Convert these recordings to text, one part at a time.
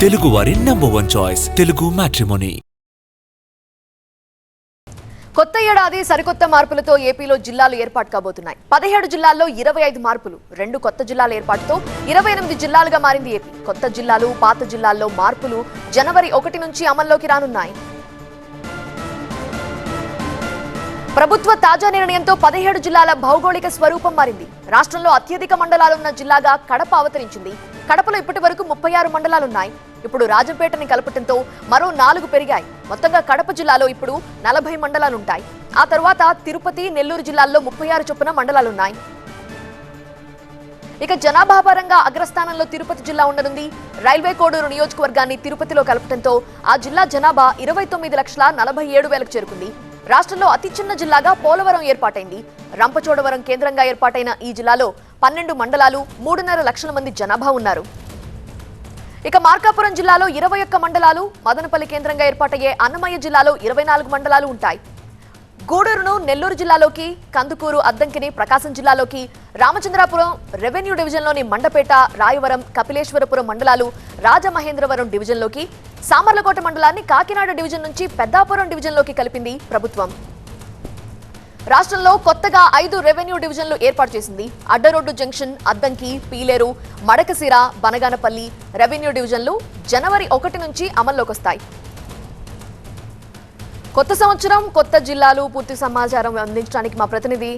తెలుగువారి #1 choice Telugu matrimony. కొత్త ఏడాది సరికొత్త మార్పులతో ఏపీలో జిల్లాలు ఏర్పాటు కాబోతున్నాయి. 17 జిల్లాల్లో 25 మార్పులు, 2 కొత్త జిల్లాల ఏర్పాటుతో 28 జిల్లాలుగా మారింది ఏపీ. కొత్త జిల్లాలు, పాత జిల్లాల్లో మార్పులు జనవరి 1 నుంచి అమల్లోకి రానున్నాయి. ప్రభుత్వ తాజా నిర్ణయంతో 17 జిల్లాల భౌగోళిక స్వరూపం మారింది. రాష్ట్రంలో అత్యధిక మండలాలున్న జిల్లాగా కడప అవతరించింది. కడపలో ఇప్పటి వరకు 36 మండలాలున్నాయి. ఇప్పుడు రాజంపేటని కలపటంతో మరో 4 పెరిగాయి. మొత్తంగా కడప జిల్లాలో ఇప్పుడు 40 మండలాలుంటాయి. ఆ తర్వాత తిరుపతి, నెల్లూరు జిల్లాల్లో 36 చొప్పున మండలాలున్నాయి. ఇక జనాభా పరంగా అగ్రస్థానంలో తిరుపతి జిల్లా ఉండనుంది. రైల్వే కోడూరు నియోజకవర్గాన్ని తిరుపతిలో కలపడంతో ఆ జిల్లా జనాభా 29,47,000కు చేరుకుంది. రాష్ట్రంలో అతి చిన్న జిల్లాగా పోలవరం ఏర్పాటైంది. రంపచోడవరం కేంద్రంగా ఏర్పాటైన ఈ జిల్లాలో 12 మండలాలు, 3.5 లక్షల మంది జనాభా ఉన్నారు. ఇక మార్కాపురం జిల్లాలో 21 మండలాలు, మదనపల్లి కేంద్రంగా ఏర్పాటయ్యే అన్నమయ్య జిల్లాలో 24 మండలాలు ఉంటాయి. గూడూరును నెల్లూరు జిల్లాలోకి, కందుకూరు, అద్దంకిని ప్రకాశం జిల్లాలోకి, రామచంద్రాపురం రెవెన్యూ డివిజన్లోని మండపేట, రాయవరం, కపిలేశ్వరపురం మండలాలు రాజమహేంద్రవరం డివిజన్లోకి, సామర్లకోట మండలాన్ని కాకినాడ డివిజన్ నుంచి పెద్దాపురం డివిజన్లోకి కలిపింది ప్రభుత్వం. రాష్ట్రంలో కొత్తగా 5 రెవెన్యూ డివిజన్లు ఏర్పాటు చేసింది. అడ్డరోడ్డు జంక్షన్, అద్దంకి, పీలేరు, మడకసిర, బనగానపల్లి రెవెన్యూ డివిజన్లు జనవరి 1 నుంచి అమల్లోకి వస్తాయి. కొత్త సంవత్సరం, కొత్త జిల్లాలు, పూర్తి సమాచారం అందించడానికి మా ప్రతినిధి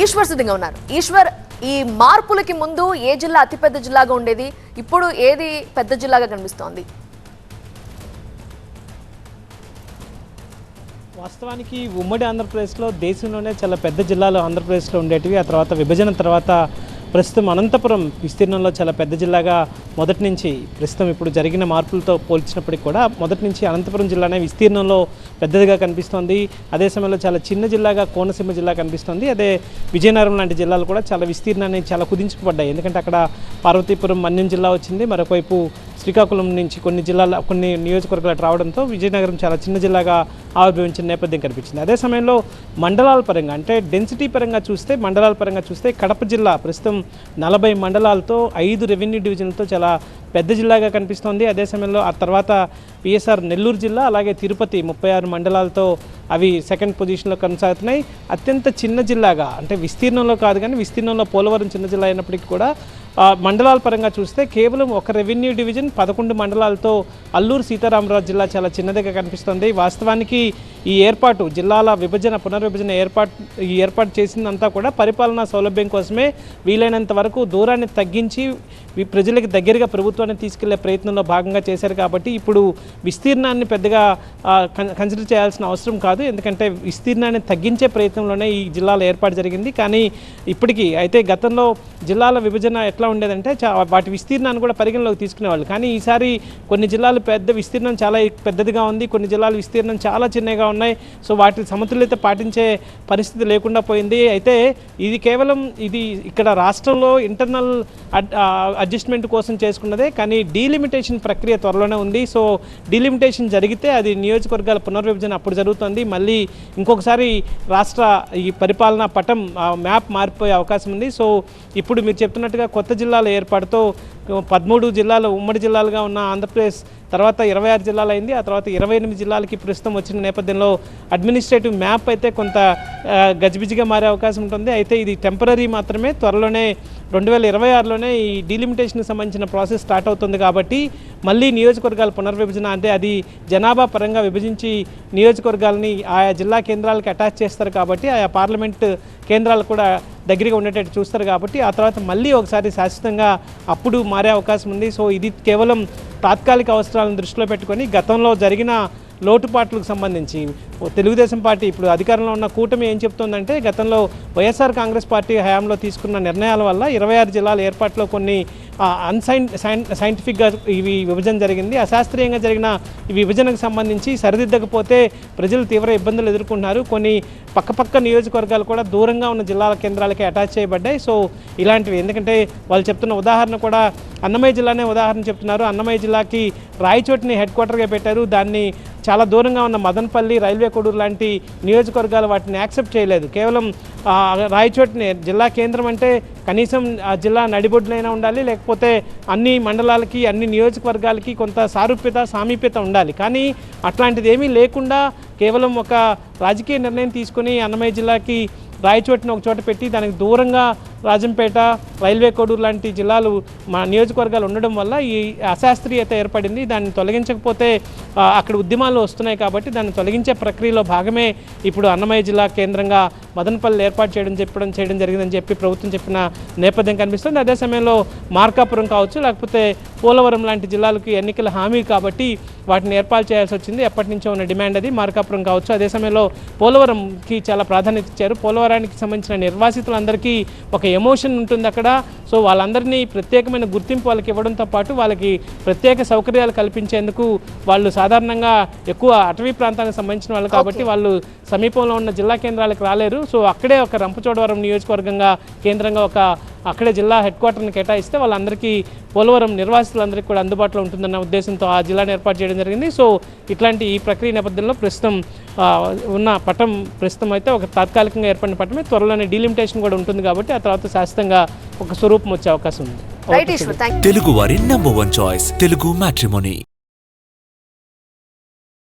ఈశ్వర్ సిద్ధంగా ఉన్నారు. ఈశ్వర్, ఈ మార్పులకి ముందు ఏ జిల్లా అతిపెద్ద జిల్లాగా ఉండేది, ఇప్పుడు ఏది పెద్ద జిల్లాగా కనిపిస్తోంది? వాస్తవానికి ఉమ్మడి ఆంధ్రప్రదేశ్లో దేశంలోనే చాలా పెద్ద జిల్లాలు ఆంధ్రప్రదేశ్లో ఉండేటివి. ఆ తర్వాత విభజన తర్వాత ప్రస్తుతం అనంతపురం విస్తీర్ణంలో చాలా పెద్ద జిల్లాగా మొదటి నుంచి, ప్రస్తుతం ఇప్పుడు జరిగిన మార్పులతో పోల్చినప్పటికీ కూడా మొదటి నుంచి అనంతపురం జిల్లానే విస్తీర్ణంలో పెద్దదిగా కనిపిస్తోంది. అదే సమయంలో చాలా చిన్న జిల్లాగా కోనసీమ జిల్లా కనిపిస్తోంది. అదే విజయనగరం లాంటి జిల్లాలు కూడా చాలా విస్తీర్ణాన్ని చాలా కుదించుకుపడ్డాయి. ఎందుకంటే అక్కడ పార్వతీపురం, మన్యం జిల్లా వచ్చింది. మరొకవైపు శ్రీకాకుళం నుంచి కొన్ని నియోజకవర్గాలు రావడంతో విజయనగరం చాలా చిన్న జిల్లాగా ఆవిర్భవించిన నేపథ్యం కనిపించింది. అదే సమయంలో మండలాల పరంగా, అంటే డెన్సిటీ పరంగా చూస్తే, మండలాల పరంగా చూస్తే కడప జిల్లా ప్రస్తుతం 40 మండలాలతో 5 రెవెన్యూ డివిజన్లతో చాలా పెద్ద జిల్లాగా కనిపిస్తోంది. అదే సమయంలో ఆ తర్వాత పిఎస్ఆర్ నెల్లూరు జిల్లా, అలాగే తిరుపతి 36 మండలాలతో అవి సెకండ్ పొజిషన్లో కొనసాగుతున్నాయి. అత్యంత చిన్న జిల్లాగా, అంటే విస్తీర్ణంలో కాదు కానీ విస్తీర్ణంలో పోలవరం చిన్న జిల్లా అయినప్పటికీ కూడా మండలాల పరంగా చూస్తే కేవలం ఒక రెవెన్యూ డివిజన్ 11 మండలాలతో అల్లూరు సీతారామరాజు జిల్లా చాలా చిన్నదిగా కనిపిస్తుంది. వాస్తవానికి ఈ ఏర్పాటు, జిల్లాల పునర్విభజన ఏర్పాటు చేసిందంతా కూడా పరిపాలనా సౌలభ్యం కోసమే. వీలైనంత వరకు దూరాన్ని తగ్గించి ప్రజలకు దగ్గరగా ప్రభుత్వాన్ని తీసుకెళ్లే ప్రయత్నంలో భాగంగా చేశారు. కాబట్టి ఇప్పుడు విస్తీర్ణాన్ని పెద్దగా కన్సిడర్ చేయాల్సిన అవసరం కాదు. ఎందుకంటే విస్తీర్ణాన్ని తగ్గించే ప్రయత్నంలోనే ఈ జిల్లాల ఏర్పాటు జరిగింది. కానీ ఇప్పటికీ అయితే గతంలో జిల్లాల విభజన ఎట్లా ఉండేదంటే వాటి విస్తీర్ణాన్ని కూడా పరిగణలోకి తీసుకునేవాళ్ళు. కానీ ఈసారి కొన్ని జిల్లాలు పెద్ద విస్తీర్ణం చాలా పెద్దదిగా ఉంది, కొన్ని జిల్లాల విస్తీర్ణం చాలా చిన్నగా ఉన్నాయి. సో వాటి సమతుల్యత పాటించే పరిస్థితి లేకుండా పోయింది. అయితే ఇది కేవలం ఇక్కడ రాష్ట్రంలో ఇంటర్నల్ అడ్జస్ట్మెంట్ కోసం చేసుకున్నదే. కానీ డీలిమిటేషన్ ప్రక్రియ త్వరలోనే ఉంది. సో డీలిమిటేషన్ జరిగితే అది నియోజకవర్గాల పునర్విభజన అప్పుడు జరుగుతుంది. మళ్ళీ ఇంకొకసారి రాష్ట్ర ఈ పరిపాలనా పటం మ్యాప్ మారిపోయే అవకాశం ఉంది. సో ఇప్పుడు మీరు చెప్తున్నట్టుగా కొత్త జిల్లాల ఏర్పాటుతో 13 జిల్లాలు ఉమ్మడి జిల్లాలుగా ఉన్న ఆంధ్రప్రదేశ్ తర్వాత 26 జిల్లాలు అయింది. ఆ తర్వాత 28 జిల్లాలకి ప్రస్తుతం వచ్చిన నేపథ్యంలో అడ్మినిస్ట్రేటివ్ మ్యాప్ అయితే కొంత గజిబిజిగా మారే అవకాశం ఉంటుంది. అయితే ఇది టెంపరీ మాత్రమే. త్వరలోనే 2026లోనే ఈ డీలిమిటేషన్కి సంబంధించిన ప్రాసెస్ స్టార్ట్ అవుతుంది. కాబట్టి మళ్ళీ నియోజకవర్గాల పునర్విభజన, అంటే అది జనాభా పరంగా విభజించి నియోజకవర్గాలని ఆయా జిల్లా కేంద్రాలకి అటాచ్ చేస్తారు. కాబట్టి ఆయా పార్లమెంట్ కేంద్రాలు కూడా దగ్గరగా ఉండేటట్టు చూస్తారు. కాబట్టి ఆ తర్వాత మళ్ళీ ఒకసారి శాశ్వతంగా అప్పుడు మారే అవకాశం ఉంది. సో ఇది కేవలం తాత్కాలిక అవసరాలను దృష్టిలో పెట్టుకొని గతంలో జరిగిన లోటుపాట్లకు సంబంధించి తెలుగుదేశం పార్టీ, ఇప్పుడు అధికారంలో ఉన్న కూటమి ఏం చెప్తోందంటే గతంలో వైఎస్ఆర్ కాంగ్రెస్ పార్టీ హయాంలో తీసుకున్న నిర్ణయాల వల్ల 26 జిల్లాల ఏర్పాటులో కొన్ని సైంటిఫిక్గా ఇవి విభజన జరిగింది. అశాస్త్రీయంగా జరిగిన ఈ విభజనకు సంబంధించి సరిదిద్దకపోతే ప్రజలు తీవ్ర ఇబ్బందులు ఎదుర్కొంటున్నారు. కొన్ని పక్కపక్క నియోజకవర్గాలు కూడా దూరంగా ఉన్న జిల్లాల కేంద్రాలకి అటాచ్ చేయబడ్డాయి. సో ఇలాంటివి, ఎందుకంటే వాళ్ళు చెప్తున్న ఉదాహరణ కూడా అన్నమయ్య జిల్లానే ఉదాహరణ చెప్తున్నారు. అన్నమయ్య జిల్లాకి రాయచోటిని హెడ్ క్వార్టర్గా పెట్టారు. దాన్ని చాలా దూరంగా ఉన్న మదనపల్లి, రైల్వే కోడూరు లాంటి నియోజకవర్గాలు వాటిని యాక్సెప్ట్ చేయలేదు. కేవలం రాయచోటిని జిల్లా కేంద్రం అంటే కనీసం ఆ జిల్లా నడిబొడ్డునైనా ఉండాలి, లేకపోతే అన్ని మండలాలకి అన్ని నియోజకవర్గాలకి కొంత సామీప్యత ఉండాలి. కానీ అట్లాంటిది ఏమీ లేకుండా కేవలం ఒక రాజకీయ నిర్ణయం తీసుకుని అన్నమయ్య జిల్లాకి రాయచోటిని ఒక చోట పెట్టి దానికి దూరంగా రాజంపేట, రైల్వే కోడూరు లాంటి జిల్లాలు మా నియోజకవర్గాలు ఉండడం వల్ల ఈ అశాస్త్రీయత ఏర్పడింది. దాన్ని తొలగించకపోతే అక్కడ ఉద్యమాలు వస్తున్నాయి కాబట్టి దాన్ని తొలగించే ప్రక్రియలో భాగమే ఇప్పుడు అన్నమయ్య జిల్లా కేంద్రంగా మదనపల్లి ఏర్పాటు చేయడం జరిగిందని చెప్పి ప్రభుత్వం చెప్పిన నేపథ్యం కనిపిస్తుంది. అదే సమయంలో మార్కాపురం కావచ్చు, లేకపోతే పోలవరం లాంటి జిల్లాలకు ఎన్నికల హామీ కాబట్టి వాటిని ఏర్పాటు చేయాల్సి వచ్చింది. ఎప్పటి నుంచో ఉన్న డిమాండ్ అది. మార్కాపురం కావచ్చు. అదే సమయంలో పోలవరంకి చాలా ప్రాధాన్యత ఇచ్చారు. పోలవరానికి సంబంధించిన నిర్వాసితులందరికీ ఒక ఎమోషన్ ఉంటుంది అక్కడ. సో వాళ్ళందరినీ ప్రత్యేకమైన గుర్తింపు వాళ్ళకి ఇవ్వడంతో పాటు వాళ్ళకి ప్రత్యేక సౌకర్యాలు కల్పించేందుకు వాళ్ళు సాధారణంగా ఎక్కువ అటవీ ప్రాంతానికి సంబంధించిన వాళ్ళు కాబట్టి వాళ్ళు సమీపంలో ఉన్న జిల్లా కేంద్రాలకు రాలేరు. సో అక్కడే ఒక రంపచోడవరం నియోజకవర్గంగా కేంద్రంగా అక్కడే జిల్లా హెడ్ క్వార్టర్ని కేటాయిస్తే వాళ్ళందరికీ పోలవరం నిర్వాసితులందరికీ కూడా అందుబాటులో ఉంటుందన్న ఉద్దేశంతో ఆ జిల్లాను ఏర్పాటు చేయడం జరిగింది. సో ఇట్లాంటి ఈ ప్రక్రియ నేపథ్యంలో ప్రస్తుతం ఉన్న పట్టం ప్రస్తుతం అయితే ఒక తాత్కాలికంగా ఏర్పడిన పట్టమే, త్వరలోనే డీలిమిటేషన్ కూడా ఉంటుంది కాబట్టి ఆ తర్వాత శాశ్వతంగా ఒక స్వరూపం వచ్చే అవకాశం ఉంది. Right Eshwar, thank you. తెలుగు వారి నంబర్ 1 చాయిస్ తెలుగు మ్యాట్రిమోనీ.